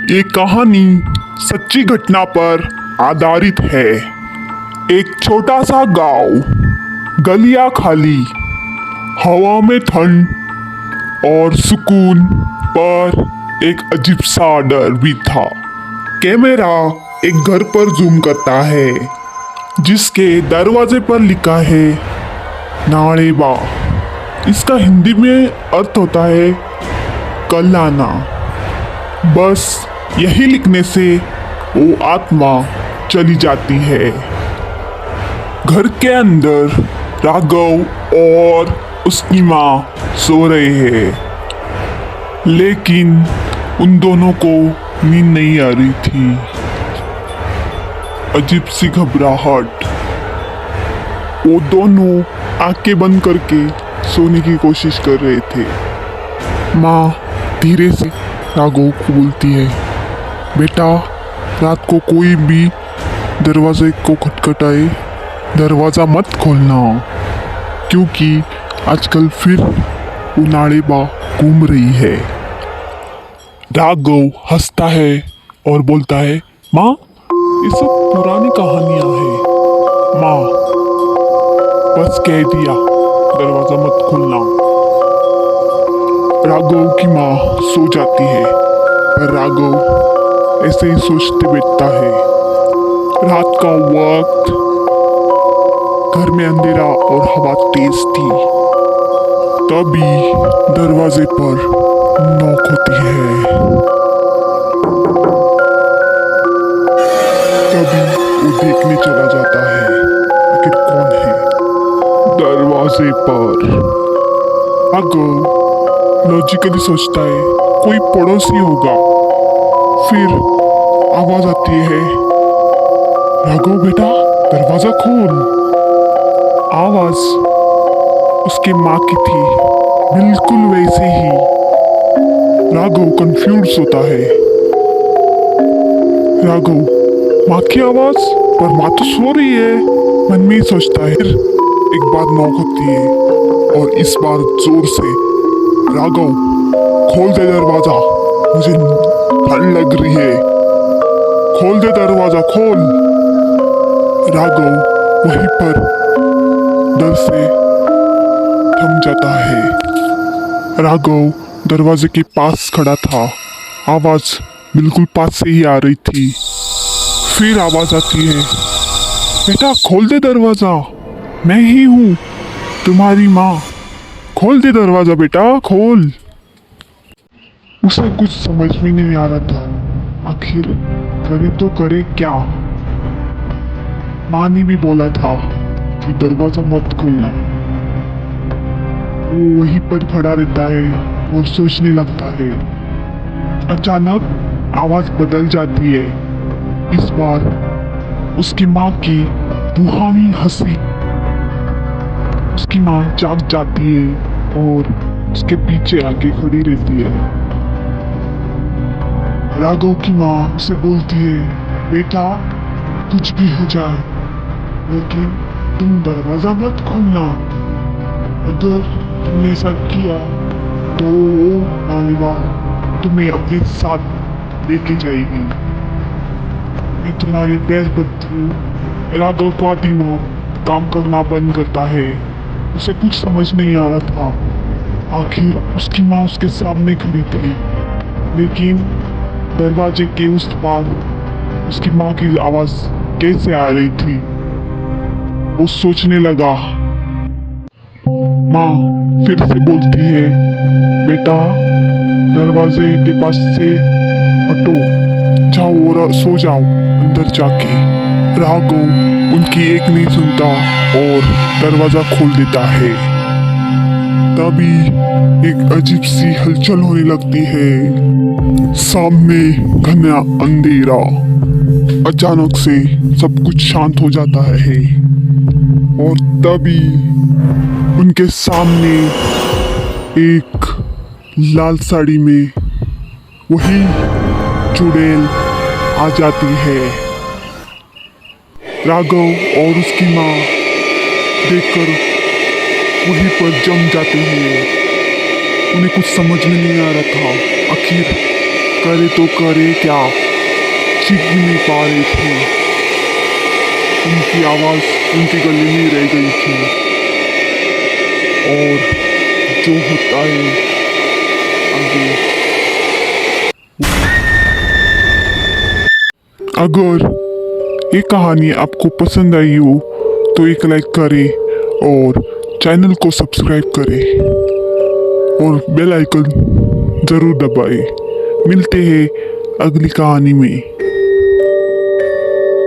ये कहानी सच्ची घटना पर आधारित है। एक छोटा सा गांव, गलियां खाली, हवा में ठंड और सुकून, पर एक अजीब सा डर भी था। कैमरा एक घर पर जूम करता है जिसके दरवाजे पर लिखा है नाड़ेबा। इसका हिंदी में अर्थ होता है कल आना। बस यही लिखने से वो आत्मा चली जाती है। घर के अंदर राघव और उसकी माँ सो रहे हैं, लेकिन उन दोनों को नींद नहीं आ रही थी। अजीब सी घबराहट। वो दोनों आंखें बंद करके सोने की कोशिश कर रहे थे। माँ धीरे से राघव को बोलती है, बेटा रात को कोई भी दरवाजे को खटखटाए दरवाज़ा मत खोलना, क्योंकि आजकल फिर वो नाड़ेबा घूम रही है। राघव हंसता है और बोलता है, माँ ये सब पुरानी कहानियाँ हैं। माँ बस कह दिया दरवाज़ा मत खोलना। राघव की माँ सो जाती है, पर राघव ऐसे ही सोचते बैठता है। रात का वक्त, घर में अंधेरा और हवा तेज थी। तभी दरवाजे पर नॉक होती है। तभी वो देखने चला जाता है आखिर कौन है दरवाजे पर। राघव लॉजिकली सोचता है कोई पड़ोसी होगा। फिर आवाज आती है, राघव बेटा दरवाजा खोल। आवाज उसके माँ की थी, बिल्कुल वैसे ही। राघव कंफ्यूज होता है। राघव माँ की आवाज, पर माँ तो सो रही है, मन में ही सोचता है। फिर एक बार नॉक होती है और इस बार जोर से, राघव खोल दे दरवाजा, मुझे ठंड लग रही है, खोल दे दरवाजा खोल। राघव वहीं पर डर से थम जाता है। राघव दरवाजे के पास खड़ा था। आवाज बिल्कुल पास से ही आ रही थी। फिर आवाज आती है, बेटा खोल दे दरवाजा, मैं ही हूँ तुम्हारी माँ, खोल दे दरवाजा बेटा खोल। उसे कुछ समझ में नहीं आ रहा था, आखिर करे तो करे क्या। माँ ने भी बोला था कि दरवाजा मत खोलना। वो वहीं पर खड़ा रहता है और सोचने लगता है। अचानक आवाज बदल जाती है। इस बार उसकी माँ की रूहानी हंसी। उसकी माँ जाग जाती है और उसके पीछे आके खड़ी रहती है। राघव की माँ उसे बोलती है, बेटा कुछ भी हो जाए, लेकिन तुम दरवाजा मत खोलना। अगर तुमने ऐसा किया तो नालिबा तुम्हें अपने साथ लेके जाएगी। मैं तुम्हारे पैर बदलूं। राघव का दिमाग काम करना बंद करता है। उसे कुछ समझ नहीं आ रहा था। आखिर उसकी माँ उसके सामने खड़ी थी, लेकिन दरवाजे के उस पार उसकी माँ की आवाज कैसे आ रही थी। वो सोचने लगा। माँ फिर से बोलती है, बेटा दरवाजे के पास से हटो, जाओ और सो जाओ अंदर जाके। राघव उनकी एक नहीं सुनता और दरवाजा खोल देता है। तभी एक अजीब सी हलचल होने लगती है। सामने घना अंधेरा। अचानक से सब कुछ शांत हो जाता है और तभी उनके सामने एक लाल साड़ी में वही चुड़ैल आ जाती है। राघव और उसकी माँ देखकर वहीं पर जम जाते हैं। उन्हें कुछ समझ में नहीं आ रहा था, आखिर करे तो करे क्या, चीख भी नहीं पा रहे थे। उनकी आवाज़ उनके गले में रह गई थी। और जो होता है आगे, अगर ये कहानी आपको पसंद आई हो तो एक लाइक करें और चैनल को सब्सक्राइब करें और बेल आइकन ज़रूर दबाएं। मिलते हैं अगली कहानी में।